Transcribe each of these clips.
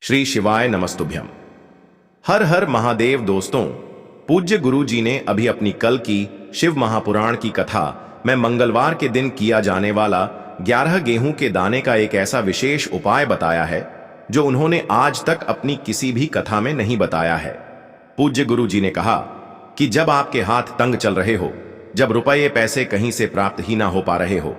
श्री शिवाय नमस्तुभ्यम। हर हर महादेव। दोस्तों, पूज्य गुरु जी ने अभी अपनी कल की शिव महापुराण की कथा में मंगलवार के दिन किया जाने वाला 11 गेहूं के दाने का एक ऐसा विशेष उपाय बताया है जो उन्होंने आज तक अपनी किसी भी कथा में नहीं बताया है। पूज्य गुरु जी ने कहा कि जब आपके हाथ तंग चल रहे हो, जब रुपये पैसे कहीं से प्राप्त ही ना हो पा रहे हो,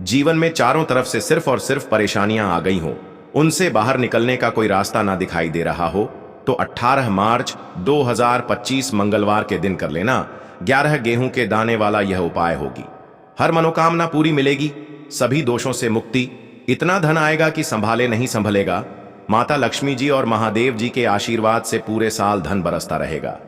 जीवन में चारों तरफ से सिर्फ और सिर्फ परेशानियां आ गई हो, उनसे बाहर निकलने का कोई रास्ता ना दिखाई दे रहा हो, तो 18 मार्च 2025 मंगलवार के दिन कर लेना 11 गेहूं के दाने वाला यह उपाय होगी। हर मनोकामना पूरी मिलेगी, सभी दोषों से मुक्ति, इतना धन आएगा कि संभाले नहीं संभलेगा। माता लक्ष्मी जी और महादेव जी के आशीर्वाद से पूरे साल धन बरसता रहेगा।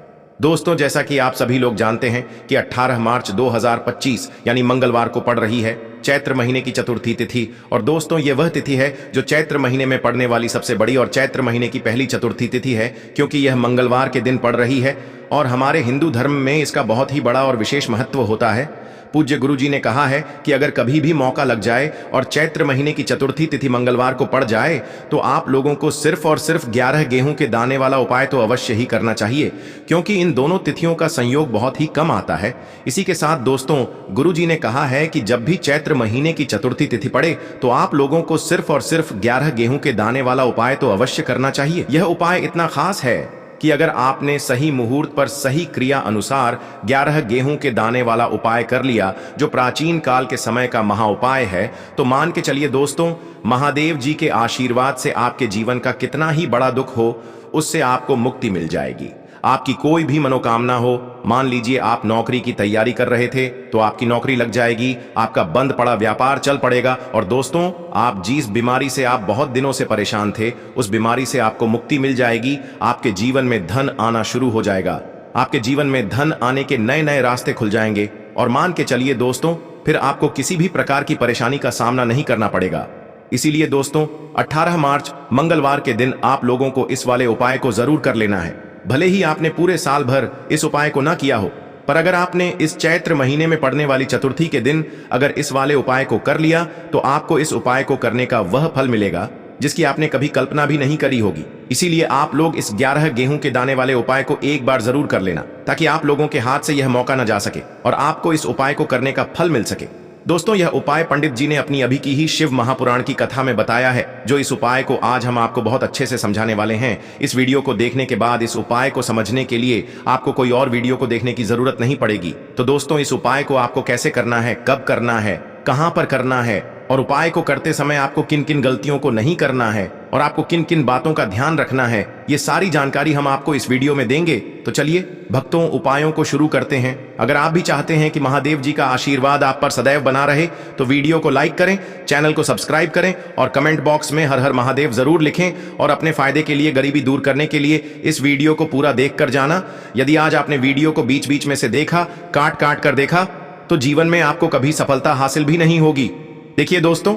दोस्तों, जैसा कि आप सभी लोग जानते हैं कि 18 मार्च 2025 यानी मंगलवार को पड़ रही है चैत्र महीने की चतुर्थी तिथि। और दोस्तों, ये वह तिथि है जो चैत्र महीने में पड़ने वाली सबसे बड़ी और चैत्र महीने की पहली चतुर्थी तिथि है, क्योंकि यह मंगलवार के दिन पड़ रही है और हमारे हिंदू धर्म में इसका बहुत ही बड़ा और विशेष महत्व होता है। पूज्य गुरु जी ने कहा है कि अगर कभी भी मौका लग जाए और चैत्र महीने की चतुर्थी तिथि मंगलवार को पड़ जाए तो आप लोगों को सिर्फ और सिर्फ 11 गेहूं के दाने वाला उपाय तो अवश्य ही करना चाहिए, क्योंकि इन दोनों तिथियों का संयोग बहुत ही कम आता है। इसी के साथ दोस्तों, गुरु जी ने कहा है कि जब भी चैत्र महीने की चतुर्थी तिथि पड़े तो आप लोगों को सिर्फ और सिर्फ 11 गेहूं के दाने वाला उपाय तो अवश्य करना चाहिए। यह उपाय इतना खास है कि अगर आपने सही मुहूर्त पर सही क्रिया अनुसार 11 गेहूं के दाने वाला उपाय कर लिया, जो प्राचीन काल के समय का महा उपाय है, तो मान के चलिए दोस्तों, महादेव जी के आशीर्वाद से आपके जीवन का कितना ही बड़ा दुख हो, उससे आपको मुक्ति मिल जाएगी। आपकी कोई भी मनोकामना हो, मान लीजिए आप नौकरी की तैयारी कर रहे थे तो आपकी नौकरी लग जाएगी, आपका बंद पड़ा व्यापार चल पड़ेगा, और दोस्तों, आप जिस बीमारी से आप बहुत दिनों से परेशान थे, उस बीमारी से आपको मुक्ति मिल जाएगी। आपके जीवन में धन आना शुरू हो जाएगा, आपके जीवन में धन आने के नए नए रास्ते खुल जाएंगे, और मान के चलिए दोस्तों, फिर आपको किसी भी प्रकार की परेशानी का सामना नहीं करना पड़ेगा। इसीलिए दोस्तों, 18 मार्च मंगलवार के दिन आप लोगों को इस वाले उपाय को जरूर कर लेना है। भले ही आपने पूरे साल भर इस उपाय को ना किया हो, पर अगर आपने इस चैत्र महीने में पड़ने वाली चतुर्थी के दिन अगर इस वाले उपाय को कर लिया तो आपको इस उपाय को करने का वह फल मिलेगा जिसकी आपने कभी कल्पना भी नहीं करी होगी। इसीलिए आप लोग इस 11 गेहूं के दाने वाले उपाय को एक बार जरूर कर लेना, ताकि आप लोगों के हाथ से यह मौका न जा सके और आपको इस उपाय को करने का फल मिल सके। दोस्तों, यह उपाय पंडित जी ने अपनी अभी की ही शिव महापुराण की कथा में बताया है, जो इस उपाय को आज हम आपको बहुत अच्छे से समझाने वाले हैं। इस वीडियो को देखने के बाद इस उपाय को समझने के लिए आपको कोई और वीडियो को देखने की जरूरत नहीं पड़ेगी। तो दोस्तों, इस उपाय को आपको कैसे करना है, कब करना है, कहां पर करना है, और उपाय को करते समय आपको किन किन गलतियों को नहीं करना है और आपको किन किन बातों का ध्यान रखना है, ये सारी जानकारी हम आपको इस वीडियो में देंगे। तो चलिए भक्तों, उपायों को शुरू करते हैं। अगर आप भी चाहते हैं कि महादेव जी का आशीर्वाद आप पर सदैव बना रहे तो वीडियो को लाइक करें, चैनल को सब्सक्राइब करें और कमेंट बॉक्स में हर हर महादेव जरूर लिखें, और अपने फायदे के लिए, गरीबी दूर करने के लिए इस वीडियो को पूरा देख कर जाना। यदि आज आपने वीडियो को बीच बीच में से देखा, काट काट कर देखा, तो जीवन में आपको कभी सफलता हासिल भी नहीं होगी। देखिए दोस्तों,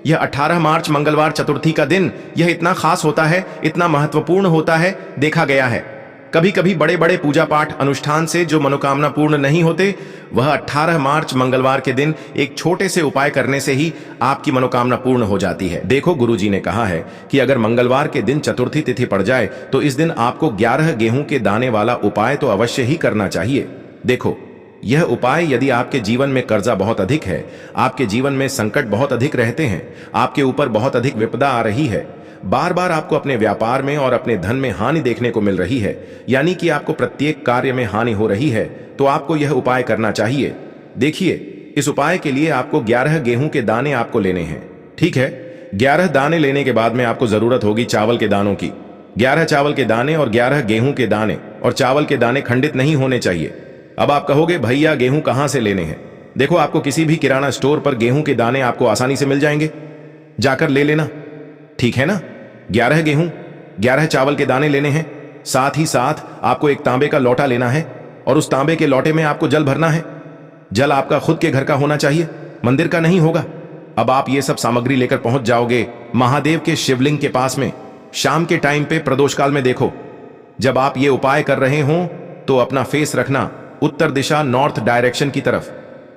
यह 18 मार्च मंगलवार चतुर्थी का दिन यह इतना खास होता है, इतना महत्वपूर्ण होता है। देखा गया है कभी कभी बड़े बड़े पूजा पाठ अनुष्ठान से जो मनोकामना पूर्ण नहीं होते, वह 18 मार्च मंगलवार के दिन एक छोटे से उपाय करने से ही आपकी मनोकामना पूर्ण हो जाती है। देखो, गुरु जी ने कहा है कि अगर मंगलवार के दिन चतुर्थी तिथि पड़ जाए तो इस दिन आपको 11 गेहूं के दाने वाला उपाय तो अवश्य ही करना चाहिए। देखो, यह उपाय यदि आपके जीवन में कर्जा बहुत अधिक है, आपके जीवन में संकट बहुत अधिक रहते हैं, आपके ऊपर बहुत अधिक विपदा आ रही है, बार बार आपको अपने व्यापार में और अपने धन में हानि देखने को मिल रही है, यानी कि आपको प्रत्येक कार्य में हानि हो रही है, तो आपको यह उपाय करना चाहिए। देखिए, इस उपाय के लिए आपको 11 गेहूं के दाने आपको लेने हैं। ठीक है, 11 दाने लेने के बाद में आपको जरूरत होगी चावल के दानों की। 11 चावल के दाने और 11 गेहूं के दाने, और चावल के दाने खंडित नहीं होने चाहिए। अब आप कहोगे, भैया गेहूं कहां से लेने हैं? देखो, आपको किसी भी किराना स्टोर पर गेहूं के दाने आपको आसानी से मिल जाएंगे, जाकर ले लेना। ठीक है ना? 11 गेहूं, 11 चावल के दाने लेने हैं। साथ ही साथ आपको एक तांबे का लोटा लेना है, और उस तांबे के लोटे में आपको जल भरना है। जल आपका खुद के घर का होना चाहिए, मंदिर का नहीं होगा। अब आप ये सब सामग्री लेकर पहुंच जाओगे महादेव के शिवलिंग के पास में। शाम के टाइम पे प्रदोष काल में देखो, जब आप ये उपाय कर रहे हो तो अपना फेस रखना उत्तर दिशा, नॉर्थ डायरेक्शन की तरफ।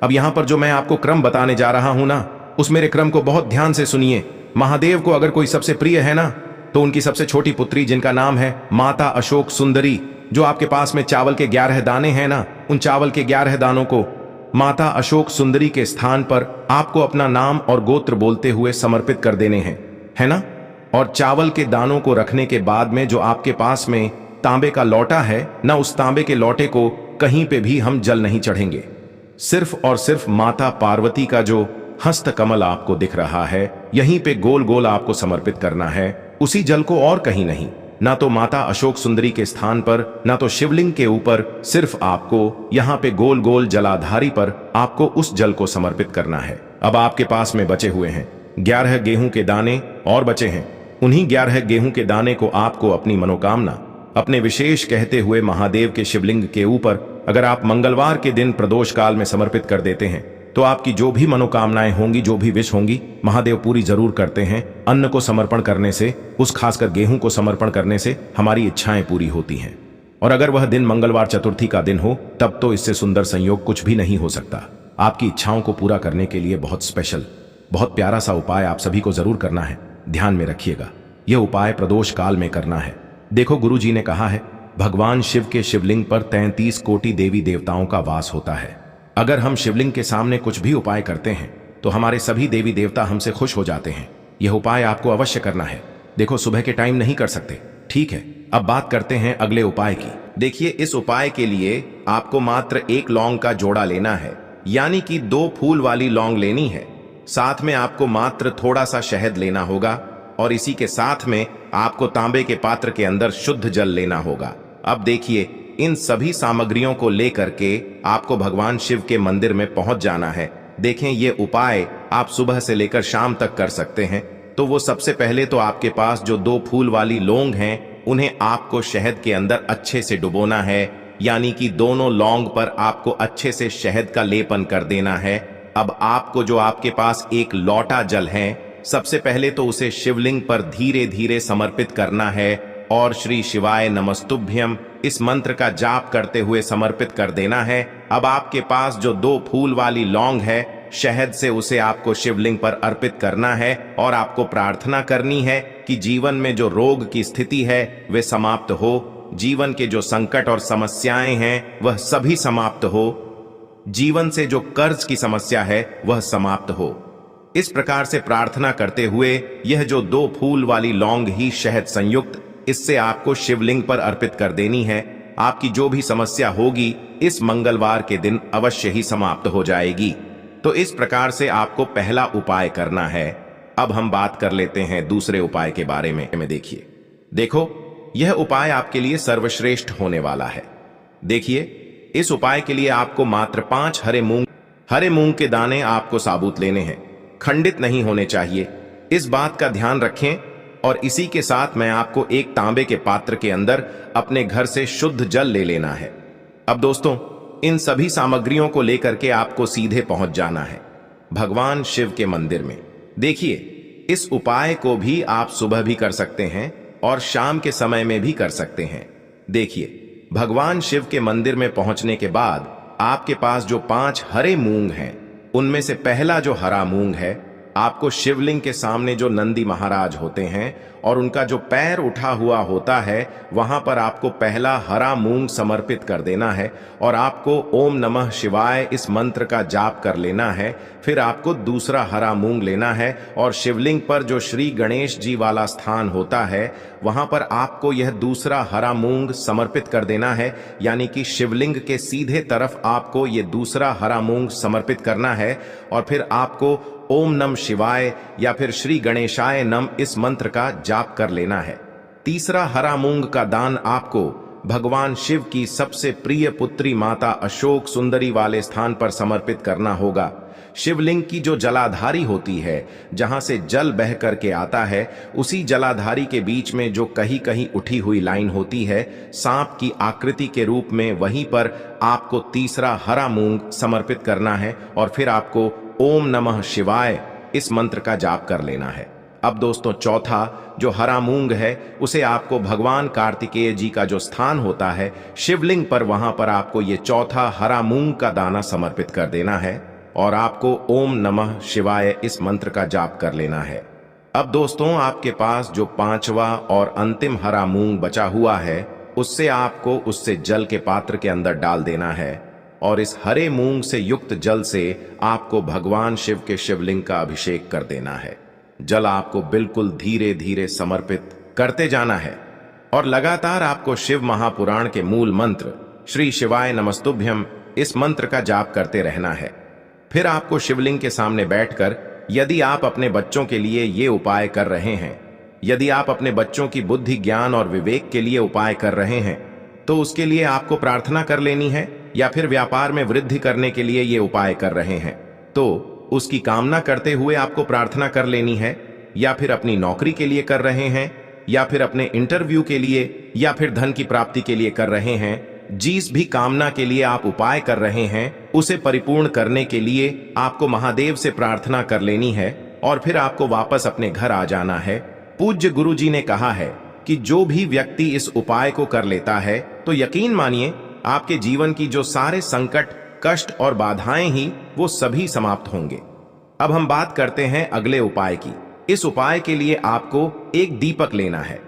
अब यहां पर जो मैं आपको क्रम बताने जा रहा हूं ना, उस मेरे क्रम को बहुत ध्यान से सुनिए। महादेव को अगर कोई सबसे प्रिय है ना, तो उनकी सबसे छोटी पुत्री जिनका नाम है माता अशोक सुंदरी, जो आपके पास में चावल के 11 दाने हैं ना, उन चावल के 11 दानों को माता अशोक सुंदरी के स्थान पर आपको अपना नाम और गोत्र बोलते हुए समर्पित कर देने हैं, है ना। और चावल के दानों को रखने के बाद में जो आपके पास में तांबे का लौटा है ना, उस तांबे के लौटे को कहीं पे भी हम जल नहीं चढ़ेंगे। सिर्फ और सिर्फ माता पार्वती का जो हस्त कमल आपको दिख रहा है, यहीं पे गोल गोल आपको समर्पित करना है, उसी जल को, और कहीं नहीं। ना तो माता अशोक सुंदरी के स्थान पर, ना तो शिवलिंग के ऊपर, सिर्फ आपको यहाँ पे गोल गोल जलाधारी पर आपको उस जल को समर्पित करना है। अब आपके पास में बचे हुए हैं 11 गेहूं के दाने और बचे हैं। उन्हीं 11 गेहूं के दाने को आपको अपनी मनोकामना, अपने विशेष कहते हुए महादेव के शिवलिंग के ऊपर अगर आप मंगलवार के दिन प्रदोष काल में समर्पित कर देते हैं तो आपकी जो भी मनोकामनाएं होंगी, जो भी विश होंगी, महादेव पूरी जरूर करते हैं। अन्न को समर्पण करने से, उस खासकर गेहूं को समर्पण करने से हमारी इच्छाएं पूरी होती हैं। और अगर वह दिन मंगलवार चतुर्थी का दिन हो, तब तो इससे सुंदर संयोग कुछ भी नहीं हो सकता। आपकी इच्छाओं को पूरा करने के लिए बहुत स्पेशल, बहुत प्यारा सा उपाय आप सभी को जरूर करना है। ध्यान में रखिएगा, यह उपाय प्रदोष काल में करना है। देखो, गुरु जी ने कहा है भगवान शिव के शिवलिंग पर 33 कोटि देवी देवताओं का वास होता है। अगर हम शिवलिंग के सामने कुछ भी उपाय करते हैं तो हमारे सभी देवी देवता हमसे खुश हो जाते हैं। यह उपाय आपको अवश्य करना है। देखो, सुबह के टाइम नहीं कर सकते, ठीक है। अब बात करते हैं अगले उपाय की। देखिए, इस उपाय के लिए आपको मात्र 1 लौंग का जोड़ा लेना है, यानी कि 2 फूल वाली लौंग लेनी है। साथ में आपको मात्र थोड़ा सा शहद लेना होगा और इसी के साथ में आपको तांबे के पात्र के अंदर शुद्ध जल लेना होगा। अब देखिए, इन सभी सामग्रियों को लेकर के आपको भगवान शिव के मंदिर में पहुंच जाना है। देखें, ये उपाय आप सुबह से लेकर शाम तक कर सकते हैं। तो वो सबसे पहले तो आपके पास जो 2 फूल वाली लौंग हैं, उन्हें आपको शहद के अंदर अच्छे से डुबोना है, यानी कि दोनों लौंग पर आपको अच्छे से शहद का लेपन कर देना है। अब आपको जो आपके पास 1 लौटा जल है, सबसे पहले तो उसे शिवलिंग पर धीरे धीरे समर्पित करना है और श्री शिवाय नमस्तुभ्यम इस मंत्र का जाप करते हुए समर्पित कर देना है। अब आपके पास जो 2 फूल वाली लौंग है, शहद से उसे आपको शिवलिंग पर अर्पित करना है और आपको प्रार्थना करनी है कि जीवन में जो रोग की स्थिति है वे समाप्त हो, जीवन के जो संकट और समस्याएं हैं वह सभी समाप्त हो, जीवन से जो कर्ज की समस्या है वह समाप्त हो। इस प्रकार से प्रार्थना करते हुए यह जो 2 फूल वाली लौंग ही शहद संयुक्त, इससे आपको शिवलिंग पर अर्पित कर देनी है। आपकी जो भी समस्या होगी इस मंगलवार के दिन अवश्य ही समाप्त हो जाएगी। तो इस प्रकार से आपको पहला उपाय करना है। अब हम बात कर लेते हैं दूसरे उपाय के बारे में। देखिए, देखो, यह उपाय आपके लिए सर्वश्रेष्ठ होने वाला है। देखिए, इस उपाय के लिए आपको मात्र 5 हरे मूंग के दाने आपको साबुत लेने हैं, खंडित नहीं होने चाहिए। इस बात का ध्यान रखें। और इसी के साथ मैं आपको एक तांबे के पात्र के अंदर अपने घर से शुद्ध जल ले लेना है। अब दोस्तों, इन सभी सामग्रियों को लेकर के आपको सीधे पहुंच जाना है भगवान शिव के मंदिर में। देखिए, इस उपाय को भी आप सुबह भी कर सकते हैं और शाम के समय में भी कर सकते हैं। देखिए, भगवान शिव के मंदिर में पहुंचने के बाद आपके पास जो 5 हरे मूंग हैं, उनमें से पहला जो हरा मूंग है, आपको शिवलिंग के सामने जो नंदी महाराज होते हैं और उनका जो पैर उठा हुआ होता है, वहां पर आपको पहला हरा मूंग समर्पित कर देना है और आपको ओम नमः शिवाय इस मंत्र का जाप कर लेना है। फिर आपको दूसरा हरा मूंग लेना है और शिवलिंग पर जो श्री गणेश जी वाला स्थान होता है, वहां पर आपको यह दूसरा हरा मूंग समर्पित कर देना है, यानी कि शिवलिंग के सीधे तरफ आपको यह दूसरा हरा मूंग समर्पित करना है। और फिर आपको ओम नम शिवाय या फिर श्री गणेशाय नम इस मंत्र का जाप कर लेना है। तीसरा हरा मूंग का दान आपको भगवान शिव की सबसे प्रिय पुत्री माता अशोक सुंदरी वाले स्थान पर समर्पित करना होगा। शिवलिंग की जो जलाधारी होती है, जहां से जल बह करके आता है, उसी जलाधारी के बीच में जो कहीं कहीं उठी हुई लाइन होती है सांप की आकृति के रूप में, वहीं पर आपको तीसरा हरा मूंग समर्पित करना है और फिर आपको ओम नमः शिवाय इस मंत्र का जाप कर लेना है। अब दोस्तों, चौथा जो हरा मूंग है, उसे आपको भगवान कार्तिकेय जी का जो स्थान होता है शिवलिंग पर, वहां पर आपको ये चौथा हरा मूंग का दाना समर्पित कर देना है और आपको ओम नमः शिवाय इस मंत्र का जाप कर लेना है। अब दोस्तों, आपके पास जो पांचवा और अंतिम हरा मूंग बचा हुआ है, उससे आपको उससे जल के पात्र के अंदर डाल देना है और इस हरे मूंग से युक्त जल से आपको भगवान शिव के शिवलिंग का अभिषेक कर देना है। जल आपको बिल्कुल धीरे धीरे समर्पित करते जाना है और लगातार आपको शिव महापुराण के मूल मंत्र श्री शिवाय नमस्तुभ्यम इस मंत्र का जाप करते रहना है। फिर आपको शिवलिंग के सामने बैठकर, यदि आप अपने बच्चों के लिए ये उपाय कर रहे हैं, यदि आप अपने बच्चों की बुद्धि, ज्ञान और विवेक के लिए उपाय कर रहे हैं, तो उसके लिए आपको प्रार्थना कर लेनी है, या फिर व्यापार में वृद्धि करने के लिए ये उपाय कर रहे हैं तो उसकी कामना करते हुए आपको प्रार्थना कर लेनी है, या फिर अपनी नौकरी के लिए कर रहे हैं, या फिर अपने इंटरव्यू के लिए, या फिर धन की प्राप्ति के लिए कर रहे हैं। जिस भी कामना के लिए आप उपाय कर रहे हैं, उसे परिपूर्ण करने के लिए आपको महादेव से प्रार्थना कर लेनी है और फिर आपको वापस अपने घर आ जाना है। पूज्य गुरु जी ने कहा है कि जो भी व्यक्ति इस उपाय को कर लेता है, तो यकीन मानिए आपके जीवन की जो सारे संकट, कष्ट और बाधाएं ही वो सभी समाप्त होंगे। अब हम बात करते हैं अगले उपाय की। इस उपाय के लिए आपको एक दीपक लेना है।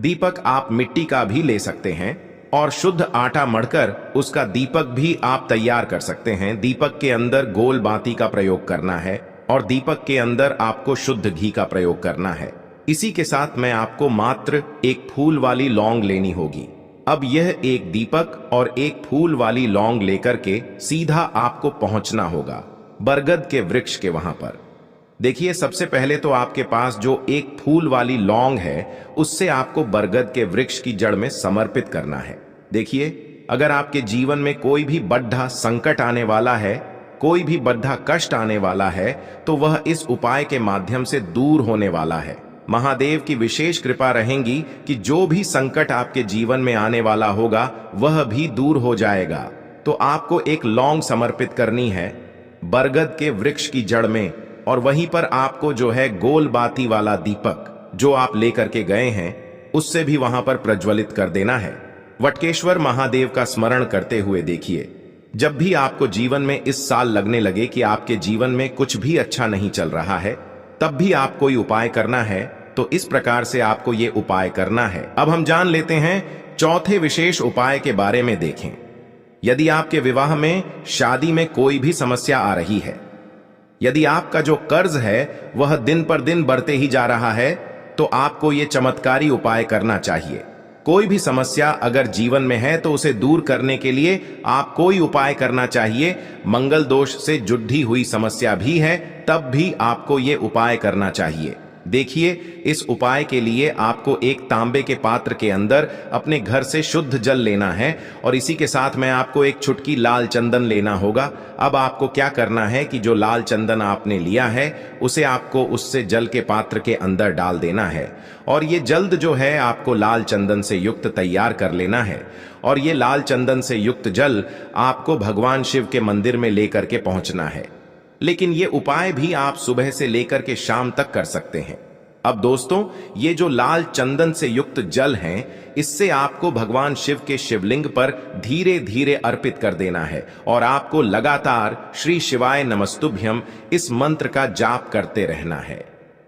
दीपक आप मिट्टी का भी ले सकते हैं और शुद्ध आटा मढ़कर उसका दीपक भी आप तैयार कर सकते हैं। दीपक के अंदर गोल बाती का प्रयोग करना है और दीपक के अंदर आपको शुद्ध घी का प्रयोग करना है। इसी के साथ मैं आपको मात्र एक फूल वाली लौंग लेनी होगी। अब यह एक दीपक और एक फूल वाली लौंग लेकर के सीधा आपको पहुंचना होगा बरगद के वृक्ष के वहां पर। देखिए, सबसे पहले तो आपके पास जो एक फूल वाली लौंग है, उससे आपको बरगद के वृक्ष की जड़ में समर्पित करना है। देखिए, अगर आपके जीवन में कोई भी बड़ा संकट आने वाला है, कोई भी बड़ा कष्ट आने वाला है, तो वह इस उपाय के माध्यम से दूर होने वाला है। महादेव की विशेष कृपा रहेगी कि जो भी संकट आपके जीवन में आने वाला होगा, वह भी दूर हो जाएगा। तो आपको एक लौंग समर्पित करनी है बरगद के वृक्ष की जड़ में, और वहीं पर आपको जो है गोल बाती वाला दीपक जो आप लेकर के गए हैं, उससे भी वहां पर प्रज्वलित कर देना है। वटकेश्वर महादेव का स्मरण करते हुए देखिए, जब भी आपको जीवन में इस साल लगने लगे कि आपके जीवन में कुछ भी अच्छा नहीं चल रहा है, तब भी आप कोई उपाय करना है, तो इस प्रकार से आपको ये उपाय करना है। अब हम जान लेते हैं चौथे विशेष उपाय के बारे में। देखें, यदि आपके विवाह में, शादी में कोई भी समस्या आ रही है, यदि आपका जो कर्ज है वह दिन पर दिन बढ़ते ही जा रहा है, तो आपको ये चमत्कारी उपाय करना चाहिए। कोई भी समस्या अगर जीवन में है, तो उसे दूर करने के लिए आप कोई उपाय करना चाहिए। मंगल दोष से जुड़ी हुई समस्या भी है, तब भी आपको ये उपाय करना चाहिए। देखिए, इस उपाय के लिए आपको एक तांबे के पात्र के अंदर अपने घर से शुद्ध जल लेना है और इसी के साथ में आपको एक चुटकी लाल चंदन लेना होगा। अब आपको क्या करना है कि जो लाल चंदन आपने लिया है, उसे आपको उससे जल के पात्र के अंदर डाल देना है और ये जल्द जो है आपको लाल चंदन से युक्त तैयार कर लेना है। और ये लाल चंदन से युक्त जल आपको भगवान शिव के मंदिर में लेकर के पहुंचना है। लेकिन ये उपाय भी आप सुबह से लेकर के शाम तक कर सकते हैं। अब दोस्तों, ये जो लाल चंदन से युक्त जल हैं, इससे आपको भगवान शिव के शिवलिंग पर धीरे धीरे अर्पित कर देना है और आपको लगातार श्री शिवाय नमस्तुभ्यम इस मंत्र का जाप करते रहना है।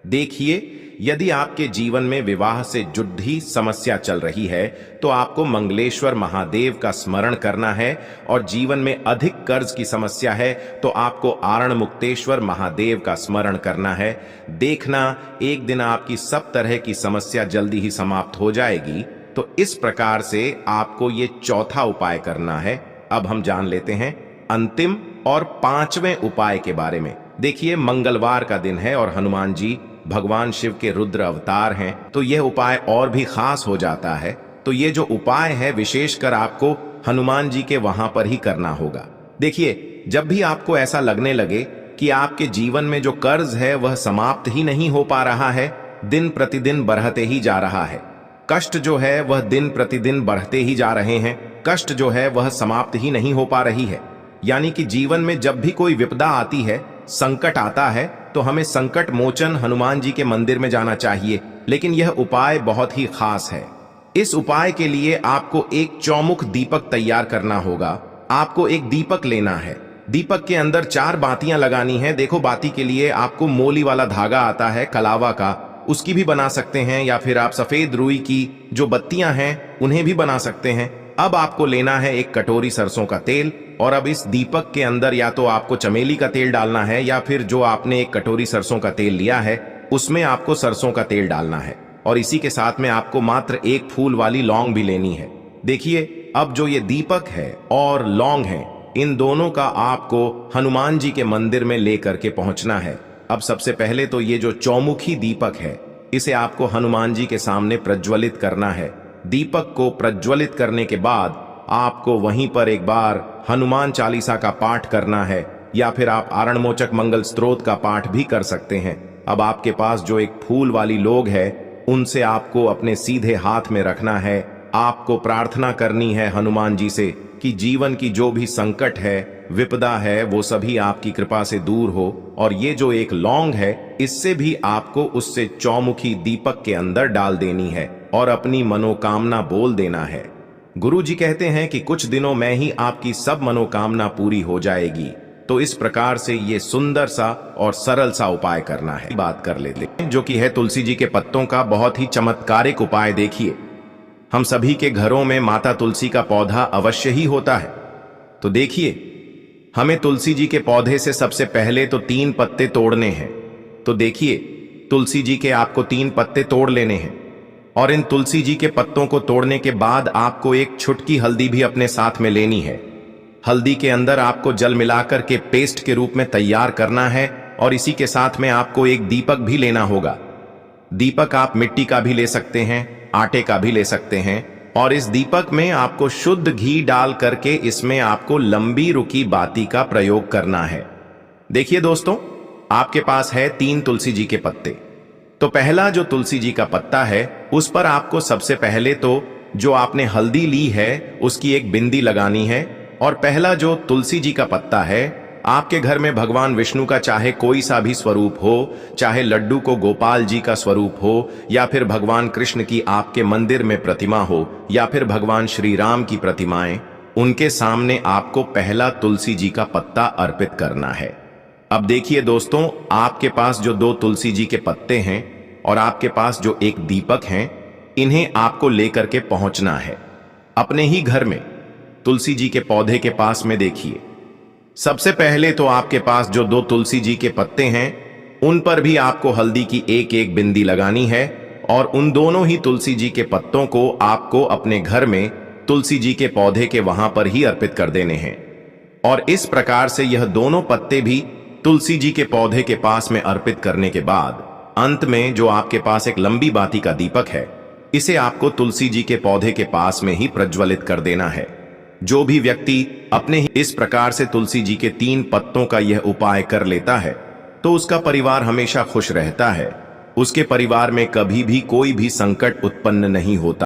देखिए, यदि आपके जीवन में विवाह से जुड़ी समस्या चल रही है, तो आपको मंगलेश्वर महादेव का स्मरण करना है और जीवन में अधिक कर्ज की समस्या है, तो आपको आरण मुक्तेश्वर महादेव का स्मरण करना है। देखना, एक दिन आपकी सब तरह की समस्या जल्दी ही समाप्त हो जाएगी। तो इस प्रकार से आपको ये चौथा उपाय करना है। अब हम जान लेते हैं अंतिम और पांचवें उपाय के बारे में। देखिए, मंगलवार का दिन है और हनुमान जी भगवान शिव के रुद्र अवतार हैं, तो यह उपाय और भी खास हो जाता है। तो ये जो उपाय है, विशेषकर आपको हनुमान जी के वहां पर ही करना होगा। देखिए, जब भी आपको ऐसा लगने लगे कि आपके जीवन में जो कर्ज है वह समाप्त ही नहीं हो पा रहा है, दिन प्रतिदिन बढ़ते ही जा रहा है, कष्ट जो है वह दिन प्रतिदिन बढ़ते ही जा रहे हैं, कष्ट जो है वह समाप्त ही नहीं हो पा रही है, यानी कि जीवन में जब भी कोई विपदा आती है, संकट आता है, तो हमें संकट मोचन हनुमान जी के मंदिर में जाना चाहिए। लेकिन यह उपाय बहुत ही खास है। इस उपाय के लिए आपको एक चौमुख दीपक तैयार करना होगा। आपको एक दीपक लेना है, दीपक के अंदर 4 बातियां लगानी है। देखो, बाती के लिए आपको मोली वाला धागा आता है कलावा का, उसकी भी बना सकते हैं, या फिर आप सफेद रुई की जो बत्तियां हैं उन्हें भी बना सकते हैं। अब आपको लेना है एक कटोरी सरसों का तेल, और अब इस दीपक के अंदर या तो आपको चमेली का तेल डालना है, या फिर जो आपने एक कटोरी सरसों का तेल लिया है उसमें आपको सरसों का तेल डालना है। और इसी के साथ में आपको मात्र एक फूल वाली लौंग भी लेनी है। देखिए, अब जो ये दीपक है और लौंग है, इन दोनों का आपको हनुमान जी के मंदिर में लेकर के पहुंचना है। अब सबसे पहले तो ये जो चौमुखी दीपक है, इसे आपको हनुमान जी के सामने प्रज्वलित करना है। दीपक को प्रज्वलित करने के बाद आपको वहीं पर एक बार हनुमान चालीसा का पाठ करना है, या फिर आप आरणमोचक मंगल स्तोत्र का पाठ भी कर सकते हैं। अब आपके पास जो एक फूल वाली लोग है, उनसे आपको अपने सीधे हाथ में रखना है। आपको प्रार्थना करनी है हनुमान जी से कि जीवन की जो भी संकट है, विपदा है, वो सभी आपकी कृपा से दूर हो। और ये जो एक लौंग है, इससे भी आपको उससे चौमुखी दीपक के अंदर डाल देनी है और अपनी मनोकामना बोल देना है। गुरु जी कहते हैं कि कुछ दिनों में ही आपकी सब मनोकामना पूरी हो जाएगी। तो इस प्रकार से ये सुंदर सा और सरल सा उपाय करना है। बात कर लेते हैं जो कि है तुलसी जी के पत्तों का बहुत ही चमत्कारिक उपाय। देखिए, हम सभी के घरों में माता तुलसी का पौधा अवश्य ही होता है। तो देखिए, हमें तुलसी जी के पौधे से सबसे पहले तो 3 पत्ते तोड़ने हैं। तो देखिए, तुलसी जी के आपको 3 पत्ते तोड़ लेने हैं, और इन तुलसी जी के पत्तों को तोड़ने के बाद आपको एक छुटकी हल्दी भी अपने साथ में लेनी है। हल्दी के अंदर आपको जल मिलाकर के पेस्ट के रूप में तैयार करना है, और इसी के साथ में आपको एक दीपक भी लेना होगा। दीपक आप मिट्टी का भी ले सकते हैं, आटे का भी ले सकते हैं, और इस दीपक में आपको शुद्ध घी डाल करके इसमें आपको लंबी रुकी बाती का प्रयोग करना है। देखिए दोस्तों, आपके पास है 3 तुलसी जी के पत्ते। तो पहला जो तुलसी जी का पत्ता है, उस पर आपको सबसे पहले तो जो आपने हल्दी ली है उसकी एक बिंदी लगानी है। और पहला जो तुलसी जी का पत्ता है, आपके घर में भगवान विष्णु का चाहे कोई सा भी स्वरूप हो, चाहे लड्डू को गोपाल जी का स्वरूप हो, या फिर भगवान कृष्ण की आपके मंदिर में प्रतिमा हो, या फिर भगवान श्री राम की प्रतिमाएं, उनके सामने आपको पहला तुलसी जी का पत्ता अर्पित करना है। अब देखिए दोस्तों, आपके पास जो 2 तुलसी जी के पत्ते हैं और आपके पास जो एक दीपक हैं, इन्हें आपको लेकर के पहुंचना है अपने ही घर में तुलसी जी के पौधे के पास में। देखिए, सबसे पहले तो आपके पास जो 2 तुलसी जी के पत्ते हैं, उन पर भी आपको हल्दी की एक एक बिंदी लगानी है, और उन दोनों ही तुलसी जी के पत्तों को आपको अपने घर में तुलसी जी के पौधे के वहां पर ही अर्पित कर देने हैं। और इस प्रकार से यह दोनों पत्ते भी तुलसी जी के पौधे के पास में अर्पित करने के बाद अंत में जो आपके पास एक लंबी बाती का दीपक है, इसे आपको तुलसी जी के पौधे के पास में ही प्रज्वलित कर देना है। जो भी व्यक्ति अपने ही इस प्रकार से तुलसी जी के 3 पत्तों का यह उपाय कर लेता है, तो उसका परिवार हमेशा खुश रहता है। उसके परिवार में कभी भी कोई भी संकट उत्पन्न नहीं होता।